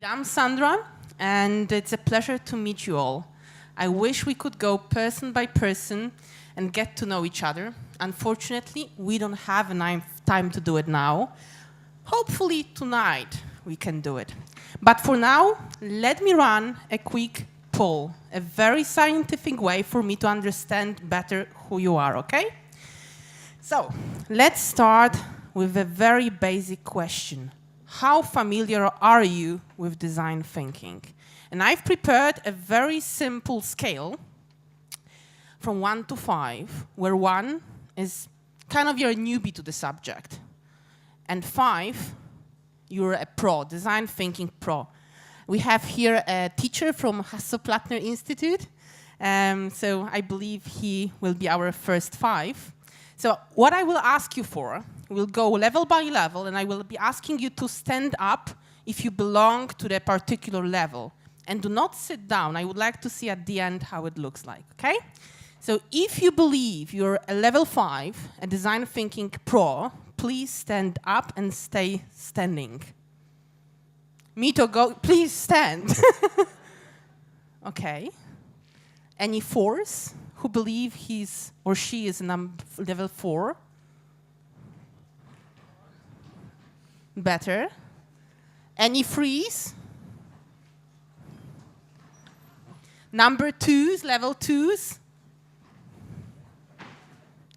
I'm Sandra, and it's a pleasure to meet you all. I wish we could go person by person and get to know each other. Unfortunately, we don't have enough time to do it now. Hopefully tonight we can do it. But for now, let me run a quick poll, a very scientific way for me to understand better who you are, okay? So, let's start with a very basic question. How familiar are you with design thinking? And I've prepared a very simple scale from 1 to 5, where 1 is kind of your newbie to the subject, and 5, you're a pro, design thinking pro. We have here a teacher from Hasso-Plattner Institute, so I believe he will be our first 5. So what I will ask you for, we'll go level by level, and I will be asking you to stand up if you belong to the particular level. And do not sit down. I would like to see at the end how it looks like, okay? So if you believe you're a level 5, a design thinking pro, please stand up and stay standing. Mito, go, please stand. Okay. Any 4s who believe he's or she is level 4? Better. Any 3s? Number 2s, level 2s?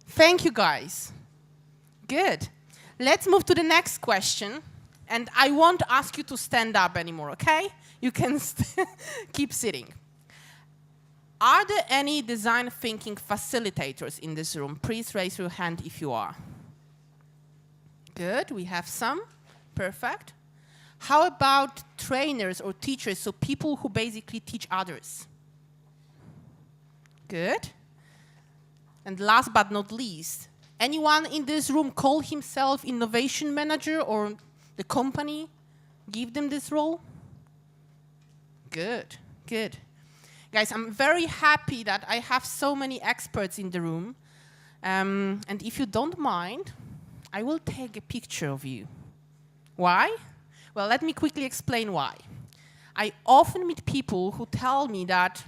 Thank you, guys. Good. Let's move to the next question. And I won't ask you to stand up anymore, okay? You can keep sitting. Are there any design thinking facilitators in this room? Please raise your hand if you are. Good, we have some. Perfect. How about trainers or teachers, so people who basically teach others? Good. And last but not least, anyone in this room call himself innovation manager, or the company give them this role? Good, good. Guys, I'm very happy that I have so many experts in the room. And if you don't mind, I will take a picture of you. Why? Well, let me quickly explain why. I often meet people who tell me that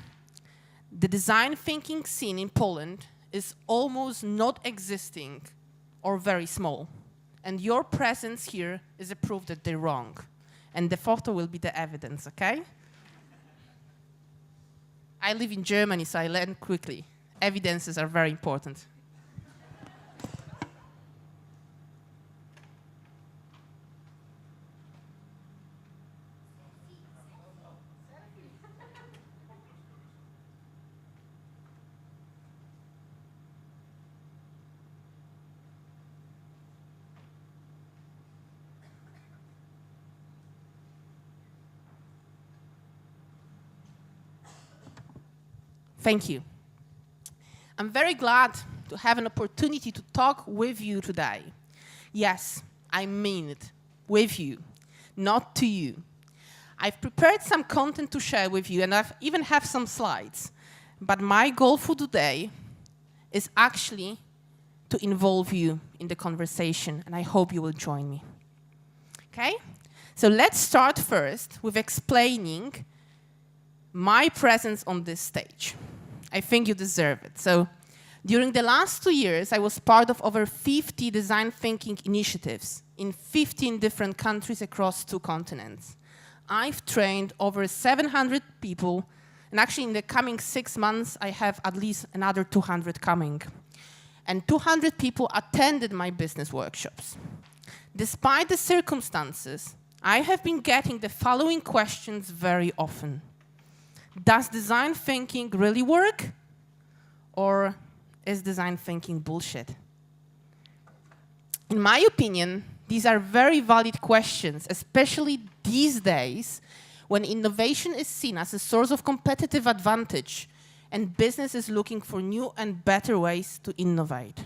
the design thinking scene in Poland is almost not existing or very small. And your presence here is a proof that they're wrong. And the photo will be the evidence, okay? I live in Germany, so I learn quickly. Evidences are very important. Thank you. I'm very glad to have an opportunity to talk with you today. Yes, I mean it, with you, not to you. I've prepared some content to share with you, and I even have some slides. But my goal for today is actually to involve you in the conversation, and I hope you will join me. Okay? So let's start first with explaining my presence on this stage. I think you deserve it. So during the last 2 years, I was part of over 50 design thinking initiatives in 15 different countries across 2 continents. I've trained over 700 people, and actually in the coming 6 months, I have at least another 200 coming. And 200 people attended my business workshops. Despite the circumstances, I have been getting the following questions very often. Does design thinking really work? Or is design thinking bullshit? In my opinion, these are very valid questions, especially these days when innovation is seen as a source of competitive advantage and business is looking for new and better ways to innovate.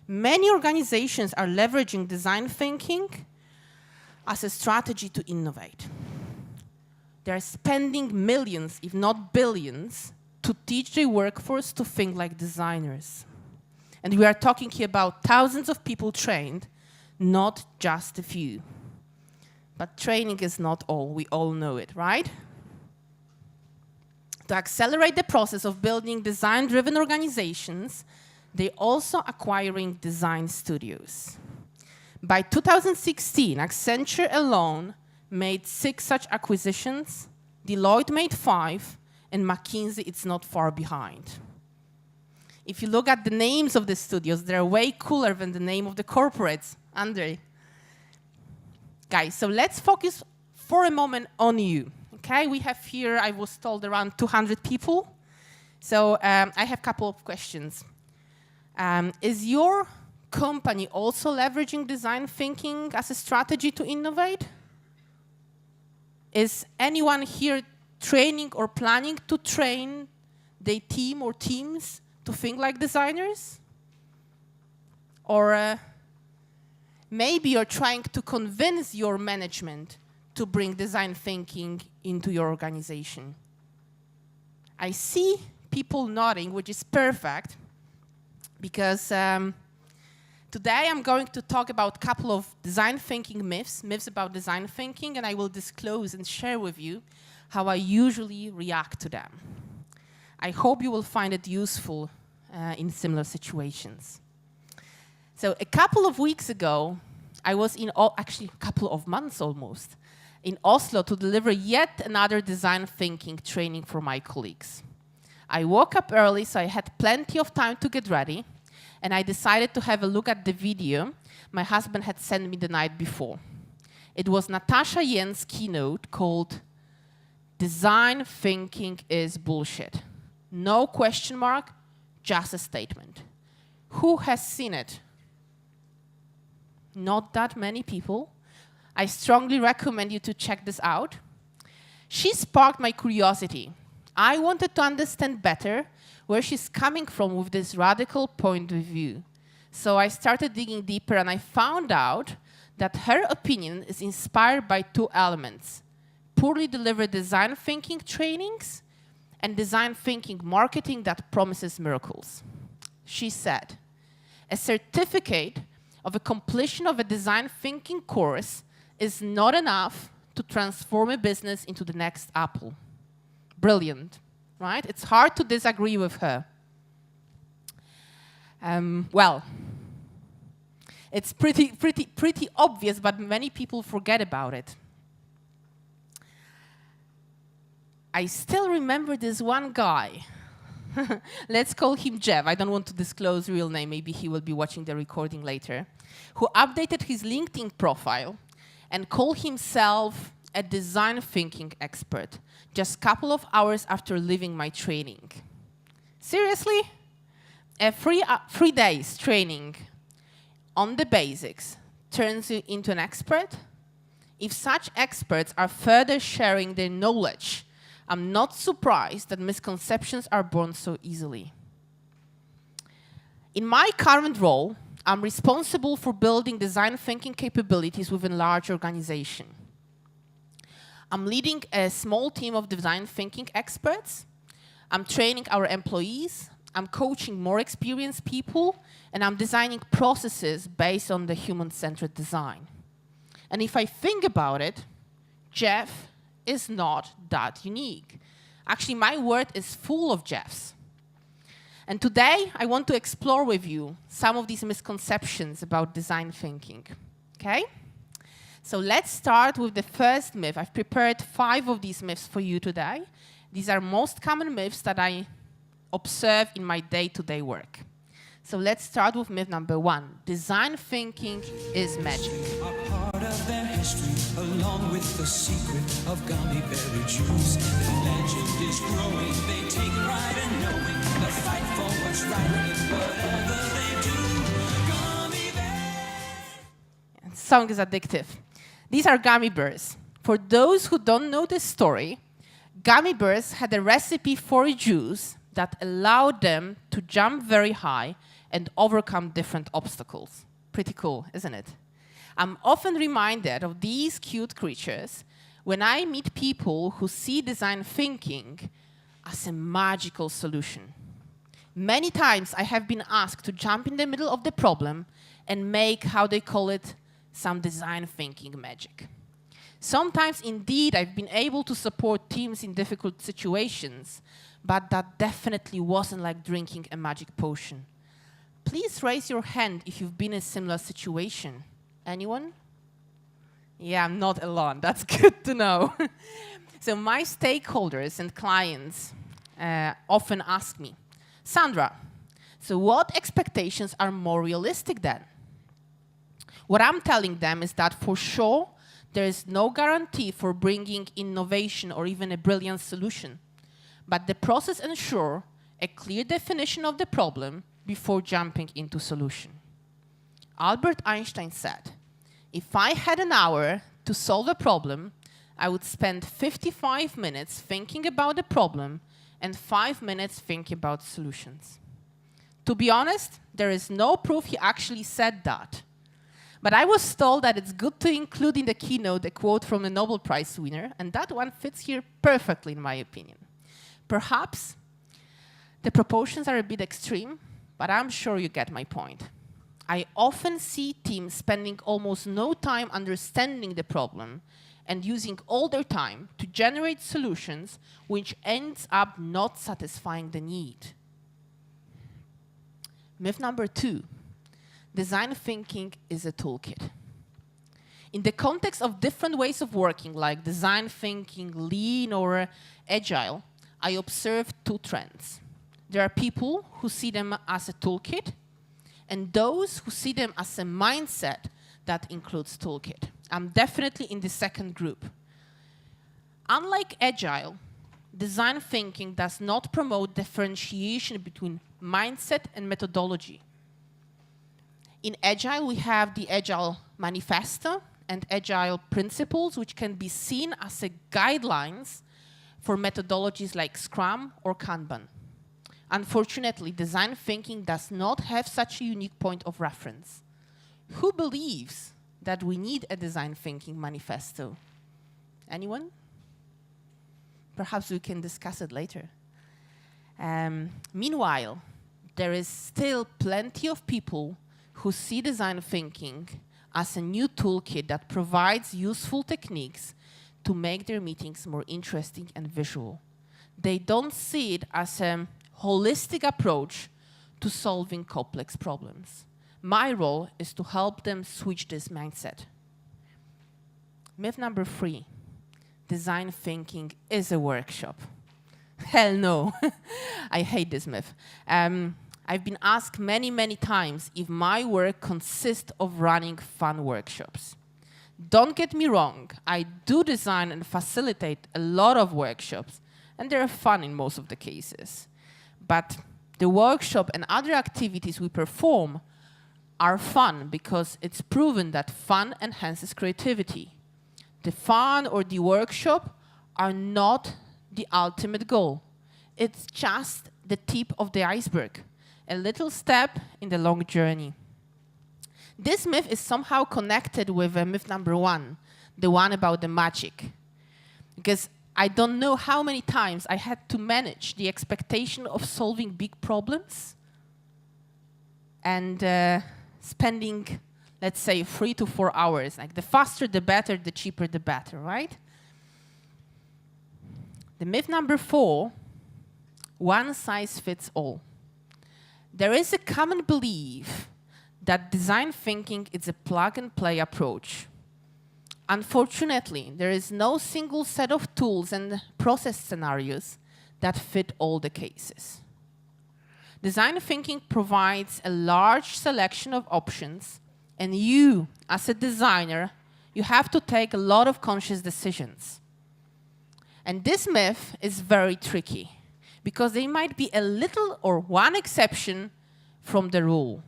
Many organizations are leveraging design thinking as a strategy to innovate. They're spending millions, if not billions, to teach their workforce to think like designers. And we are talking here about thousands of people trained, not just a few. But training is not all. We all know it, right? To accelerate the process of building design-driven organizations, they're also acquiring design studios. By 2016, Accenture alone made 6 such acquisitions, Deloitte made 5, and McKinsey it's not far behind. If you look at the names of the studios, they're way cooler than the name of the corporates. Andre. Guys, so let's focus for a moment on you. Okay, we have here, I was told, around 200 people. So I have a couple of questions. Is your company also leveraging design thinking as a strategy to innovate? Is anyone here training or planning to train their team or teams to think like designers? Or maybe you're trying to convince your management to bring design thinking into your organization. I see people nodding, which is perfect, because today I'm going to talk about a couple of design thinking myths about design thinking, and I will disclose and share with you how I usually react to them. I hope you will find it useful in similar situations. So a couple of weeks ago, I was actually a couple of months almost, in Oslo to deliver yet another design thinking training for my colleagues. I woke up early, so I had plenty of time to get ready, and I decided to have a look at the video my husband had sent me the night before. It was Natasha Yen's keynote called Design Thinking is Bullshit. No question mark, just a statement. Who has seen it? Not that many people. I strongly recommend you to check this out. She sparked my curiosity. I wanted to understand better where she's coming from with this radical point of view. So I started digging deeper, and I found out that her opinion is inspired by 2 elements: poorly delivered design thinking trainings and design thinking marketing that promises miracles. She said, a certificate of a completion of a design thinking course is not enough to transform a business into the next Apple. Brilliant, right? It's hard to disagree with her. Well, it's pretty obvious, but many people forget about it. I still remember this one guy. Let's call him Jeff. I don't want to disclose real name. Maybe he will be watching the recording later. Who updated his LinkedIn profile and called himself a design thinking expert just a couple of hours after leaving my training. Seriously? A 3 days training on the basics turns you into an expert? If such experts are further sharing their knowledge, I'm not surprised that misconceptions are born so easily. In my current role, I'm responsible for building design thinking capabilities within a large organization. I'm leading a small team of design thinking experts. I'm training our employees. I'm coaching more experienced people. And I'm designing processes based on the human-centered design. And if I think about it, Jeff is not that unique. Actually, my world is full of Jeffs. And today, I want to explore with you some of these misconceptions about design thinking, okay? So let's start with the first myth. I've prepared 5 of these myths for you today. These are most common myths that I observe in my day-to-day work. So let's start with myth number 1. Design thinking is magic. A part of their history, along with the secret of Gummiberry juice. The legend is growing, they take pride in knowing the fight for what's right in whatever they do. Gummiberry. The song is addictive. These are gummy bears. For those who don't know this story, gummy bears had a recipe for a juice that allowed them to jump very high and overcome different obstacles. Pretty cool, isn't it? I'm often reminded of these cute creatures when I meet people who see design thinking as a magical solution. Many times I have been asked to jump in the middle of the problem and make, how they call it, some design thinking magic. Sometimes, indeed, I've been able to support teams in difficult situations, but that definitely wasn't like drinking a magic potion. Please raise your hand if you've been in a similar situation. Anyone? Yeah, I'm not alone. That's good to know. So my stakeholders and clients often ask me, Sandra, so what expectations are more realistic then? What I'm telling them is that for sure, there is no guarantee for bringing innovation or even a brilliant solution. But the process ensures a clear definition of the problem before jumping into solution. Albert Einstein said, if I had an hour to solve a problem, I would spend 55 minutes thinking about the problem and 5 minutes thinking about solutions. To be honest, there is no proof he actually said that. But I was told that it's good to include in the keynote a quote from a Nobel Prize winner, and that one fits here perfectly, in my opinion. Perhaps the proportions are a bit extreme, but I'm sure you get my point. I often see teams spending almost no time understanding the problem and using all their time to generate solutions which ends up not satisfying the need. Myth number 2. Design thinking is a toolkit. In the context of different ways of working, like design thinking, lean, or agile, I observe 2 trends. There are people who see them as a toolkit, and those who see them as a mindset that includes toolkit. I'm definitely in the second group. Unlike agile, design thinking does not promote differentiation between mindset and methodology. In agile, we have the agile manifesto and agile principles, which can be seen as a guidelines for methodologies like Scrum or Kanban. Unfortunately, design thinking does not have such a unique point of reference. Who believes that we need a design thinking manifesto? Anyone? Perhaps we can discuss it later. Meanwhile, there is still plenty of people who see design thinking as a new toolkit that provides useful techniques to make their meetings more interesting and visual. They don't see it as a holistic approach to solving complex problems. My role is to help them switch this mindset. Myth number 3, design thinking is a workshop. Hell no. I hate this myth. I've been asked many, many times if my work consists of running fun workshops. Don't get me wrong, I do design and facilitate a lot of workshops, and they're fun in most of the cases. But the workshop and other activities we perform are fun because it's proven that fun enhances creativity. The fun or the workshop are not the ultimate goal. It's just the tip of the iceberg, a little step in the long journey. This myth is somehow connected with myth number 1, the one about the magic. Because I don't know how many times I had to manage the expectation of solving big problems and spending, let's say, 3 to 4 hours. Like the faster, the better, the cheaper, the better, right? The myth number 4, one size fits all. There is a common belief that design thinking is a plug-and-play approach. Unfortunately, there is no single set of tools and process scenarios that fit all the cases. Design thinking provides a large selection of options, and you, as a designer, you have to take a lot of conscious decisions. And this myth is very tricky, because there might be a little or one exception from the rule.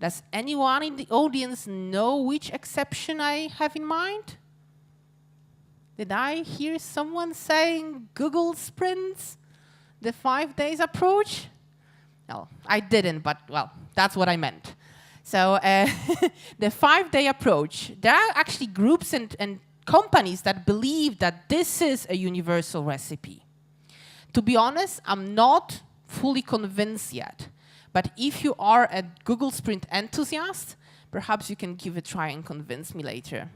Does anyone in the audience know which exception I have in mind? Did I hear someone saying Google Sprints, the 5 days approach? No, I didn't, but well, that's what I meant. So the 5-day approach, there are actually groups and companies that believe that this is a universal recipe. To be honest, I'm not fully convinced yet. But if you are a Google Sprint enthusiast, perhaps you can give it a try and convince me later.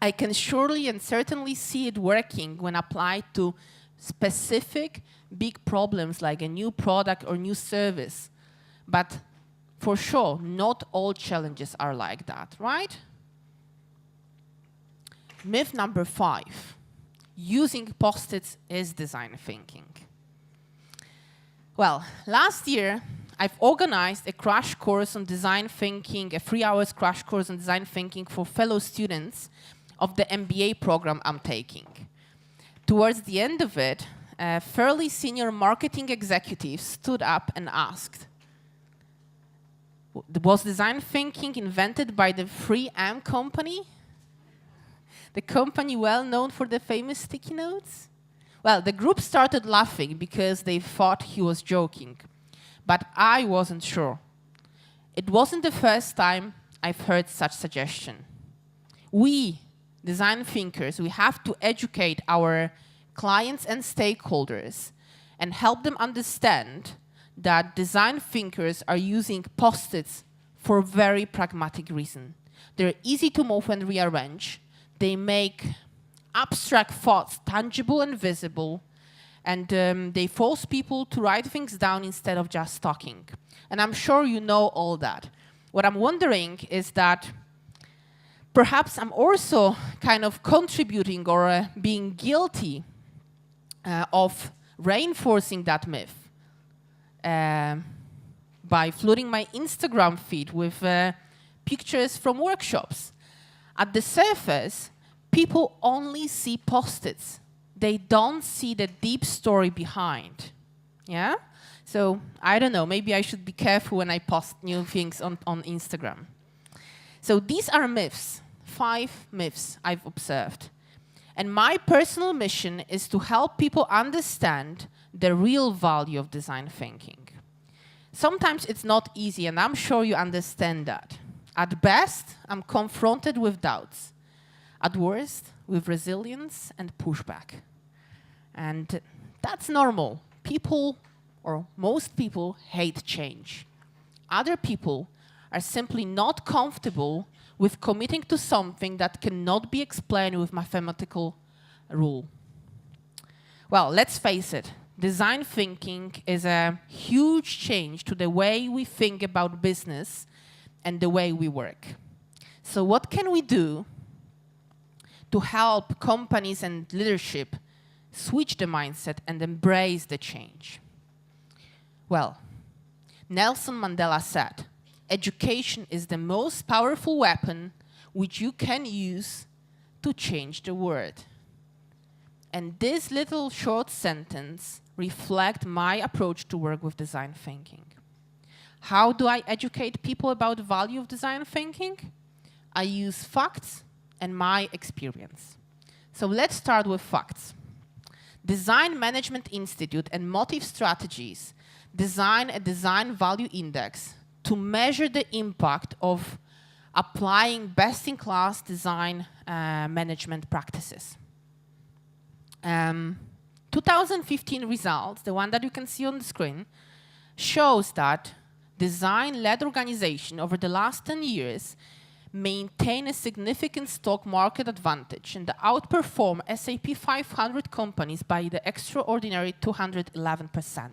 I can surely and certainly see it working when applied to specific big problems like a new product or new service. But for sure, not all challenges are like that, right? Myth number 5. Using post-its is design thinking. Well, last year, I've organized a crash course on design thinking, a 3-hour crash course on design thinking for fellow students of the MBA program I'm taking. Towards the end of it, a fairly senior marketing executive stood up and asked, was design thinking invented by the 3M company? The company well known for the famous sticky notes? Well, the group started laughing because they thought he was joking. But I wasn't sure. It wasn't the first time I've heard such suggestion. We, design thinkers, we have to educate our clients and stakeholders and help them understand that design thinkers are using post-its for a very pragmatic reason. They're easy to move and rearrange. They make abstract thoughts tangible and visible, and they force people to write things down instead of just talking. And I'm sure you know all that. What I'm wondering is that perhaps I'm also kind of contributing or being guilty of reinforcing that myth by flooding my Instagram feed with pictures from workshops. At the surface, people only see post-its. They don't see the deep story behind. Yeah? So, I don't know, maybe I should be careful when I post new things on Instagram. So these are myths, 5 myths I've observed. And my personal mission is to help people understand the real value of design thinking. Sometimes it's not easy, and I'm sure you understand that. At best, I'm confronted with doubts. At worst, with resilience and pushback. And that's normal. People, or most people, hate change. Other people are simply not comfortable with committing to something that cannot be explained with mathematical rule. Well, let's face it. Design thinking is a huge change to the way we think about business and the way we work. So what can we do to help companies and leadership switch the mindset and embrace the change? Well, Nelson Mandela said, education is the most powerful weapon which you can use to change the world. And this little short sentence reflects my approach to work with design thinking. How do I educate people about the value of design thinking? I use facts and my experience. So let's start with facts. Design Management Institute and Motive Strategies design a design value index to measure the impact of applying best-in-class design management practices. 2015 results, the one that you can see on the screen, shows that design-led organizations over the last 10 years maintain a significant stock market advantage and outperform SAP 500 companies by the extraordinary 211%.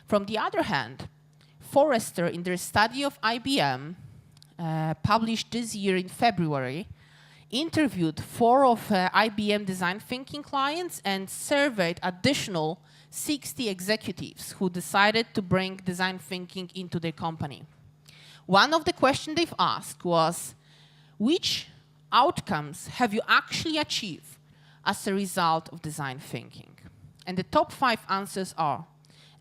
From the other hand, Forrester, in their study of IBM, published this year in February, interviewed 4 of IBM design thinking clients and surveyed additional 60 executives who decided to bring design thinking into their company. One of the questions they've asked was, which outcomes have you actually achieved as a result of design thinking? And the top 5 answers are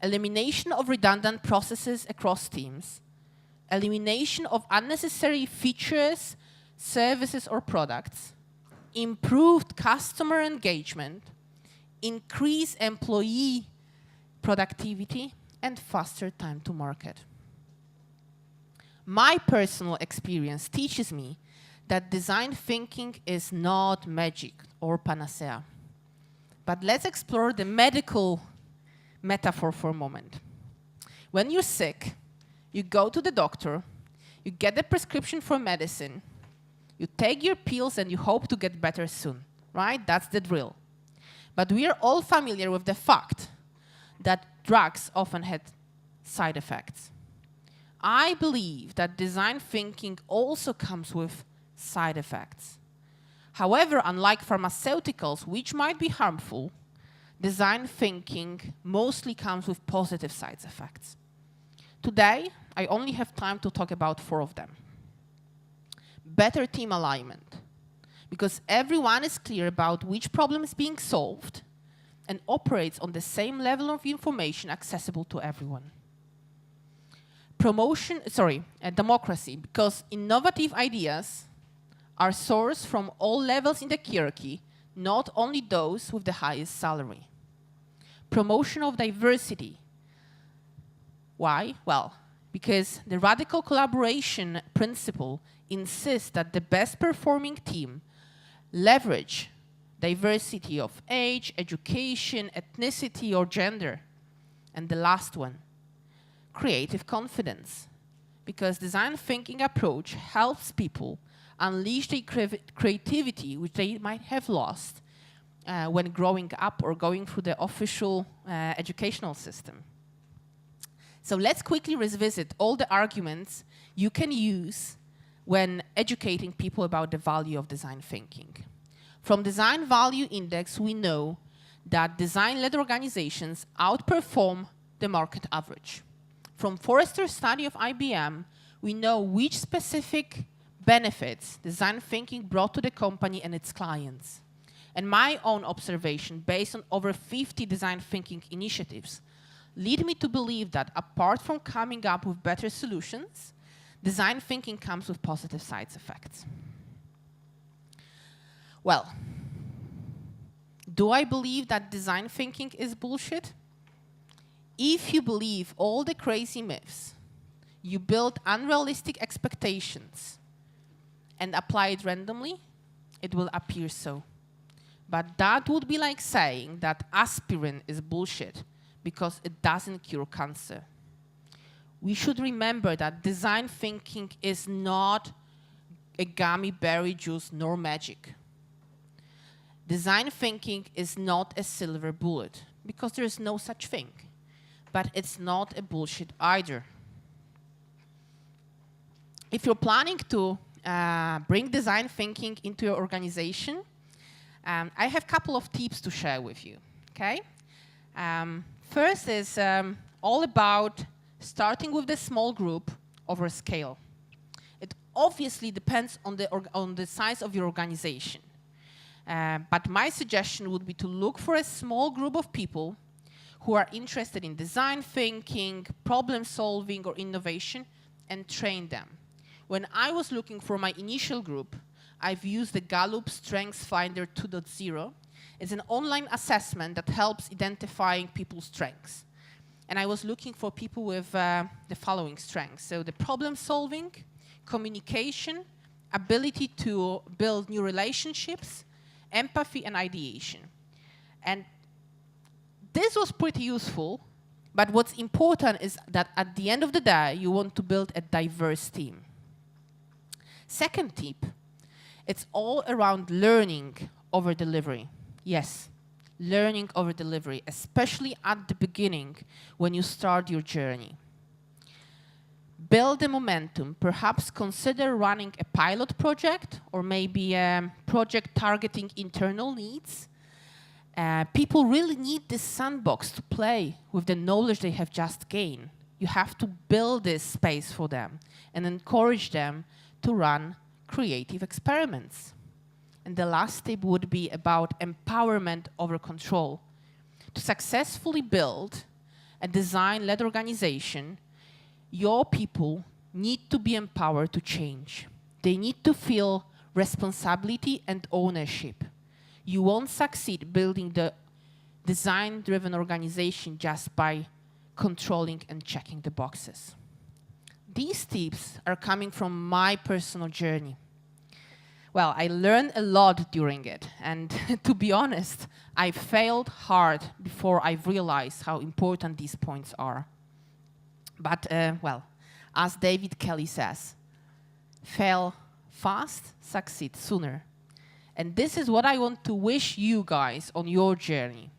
elimination of redundant processes across teams, elimination of unnecessary features, services, or products, improved customer engagement, increased employee productivity, and faster time to market. My personal experience teaches me that design thinking is not magic or panacea. But let's explore the medical metaphor for a moment. When you're sick, you go to the doctor, you get a prescription for medicine, You take your pills and you hope to get better soon, right? That's the drill. But we are all familiar with the fact that drugs often had side effects. I believe that design thinking also comes with side effects. However, unlike pharmaceuticals, which might be harmful, design thinking mostly comes with positive side effects. Today, I only have time to talk about 4 of them. Better team alignment, because everyone is clear about which problem is being solved and operates on the same level of information accessible to everyone. Democracy, because innovative ideas are sourced from all levels in the hierarchy, not only those with the highest salary. Promotion of diversity. Why? Well, because the radical collaboration principle insists that the best performing team leverage diversity of age, education, ethnicity, or gender. And the last one, creative confidence, because design thinking approach helps people unleash their creativity, which they might have lost when growing up or going through the official educational system. So let's quickly revisit all the arguments you can use when educating people about the value of design thinking. From Design Value Index, we know that design-led organizations outperform the market average. From Forrester's study of IBM, we know which specific benefits design thinking brought to the company and its clients. And my own observation, based on over 50 design thinking initiatives, lead me to believe that apart from coming up with better solutions, design thinking comes with positive side effects. Well, do I believe that design thinking is bullshit? If you believe all the crazy myths, you build unrealistic expectations and apply it randomly, it will appear so. But that would be like saying that aspirin is bullshit because it doesn't cure cancer. We should remember that design thinking is not a gummiberry juice nor magic. Design thinking is not a silver bullet because there is no such thing. But it's not a bullshit either. If you're planning to bring design thinking into your organization, I have a couple of tips to share with you, okay? First is all about starting with the small group over scale. It obviously depends on the size of your organization. But my suggestion would be to look for a small group of people who are interested in design thinking, problem solving, or innovation, and train them. When I was looking for my initial group, I've used the Gallup Strengths Finder 2.0. It's an online assessment that helps identifying people's strengths. And I was looking for people with the following strengths. So the problem solving, communication, ability to build new relationships, empathy, and ideation. And this was pretty useful, but what's important is that at the end of the day, you want to build a diverse team. Second tip, it's all around learning over delivery. Yes, learning over delivery, especially at the beginning when you start your journey. Build the momentum. Perhaps consider running a pilot project or maybe a project targeting internal needs. People really need this sandbox to play with the knowledge they have just gained. You have to build this space for them and encourage them to run creative experiments. And the last tip would be about empowerment over control. To successfully build a design-led organization, your people need to be empowered to change. They need to feel responsibility and ownership. You won't succeed building the design-driven organization just by controlling and checking the boxes. These tips are coming from my personal journey. Well, I learned a lot during it, and to be honest, I failed hard before I realized how important these points are. But, well, as David Kelly says, fail fast, succeed sooner. And this is what I want to wish you guys on your journey.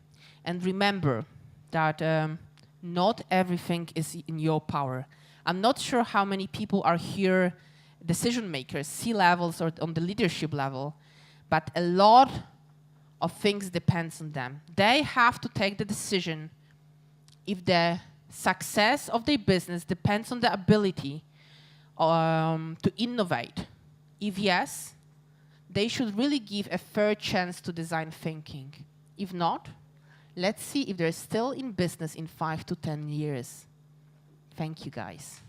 And remember that not everything is in your power. I'm not sure how many people are here, decision makers, C-levels or on the leadership level, but a lot of things depends on them. They have to take the decision if the success of their business depends on the ability to innovate. If yes, they should really give a fair chance to design thinking. If not, let's see if they're still in business in 5 to 10 years. Thank you, guys.